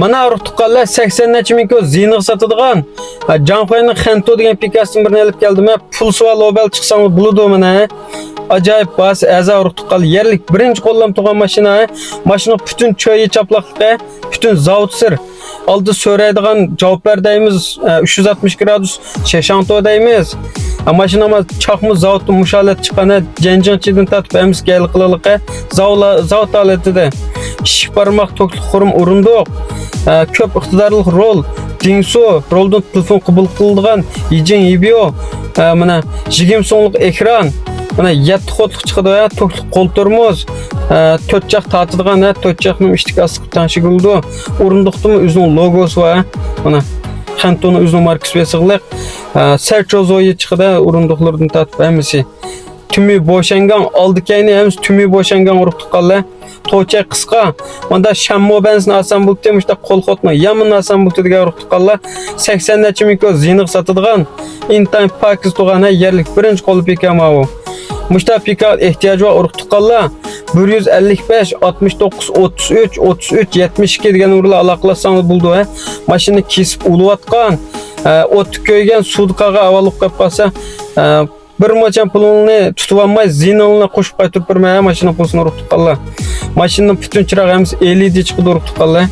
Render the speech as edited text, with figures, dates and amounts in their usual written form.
Mana urtuqqanlar 80 necha ming ko'z ziyniq sotadigan Janxoyning Xento degan pikasini birini olib keldim. Pul suval obel chiqsangiz bo'ladi mana. Acayip bas aza urtuqqan yerlik birinchi qo'llam turgan mashina. Mashina bütün cho'yi chaplaqligi, bütün zavod sir. Aldı so'raydigan javoblar deymiz 360 gradus sheshanto deymiz. Mashinamiz chaqmi zavoddan mushalat chiqqan janjanchidan tatib emis gal qilinliqi zavod holatida. Ishik barmoq to'klik xurum o'rindiq. Ko'p iqtidorli rol, Dingso roldan telefon qabul qiladigan yijin video, mana 20 so'mlik ekran, mana 7 xotliq chiqadi va to'klik qo'l turmoz, 4 chaq tatadigan, 4 chaqning ishtiga asqib tanshi bo'ldi. O'rindiqdimi o'zining logosi va mana Xento'ning o'zining markasi besig'liq, Serchozo'yi chiqadi o'rindiqlardan tatib emisi. Tümü boşangan aldı kayni hemiz tümü boşangan urtuqqanlar. To'cha qisqa. Onda shammo benzin asan bo'lib demişdə qo'l xotma. Yamin asan bo'lib degan urtuqqanlar 80 necha ming ko'z ziyniq sotadigan intan pakiz to'g'ana yerlik birinchi qo'l pikamavu. Mushta pika ehtiyoji bor urtuqqanlar 155 69 33 33 72 degan urlar aloqalasangiz bo'ldi. Mashina kesib ulayotgan, o't ko'ygan sudqaga avvalib qo'yib qolsa bir moçan pulunu tutulanmay zinonuna qo'shib qaytirib bermay mashina pulsini urib tuqqanlar. Mashinaning bütün chiroq hamiz LED chiqib urib tuqqanlar.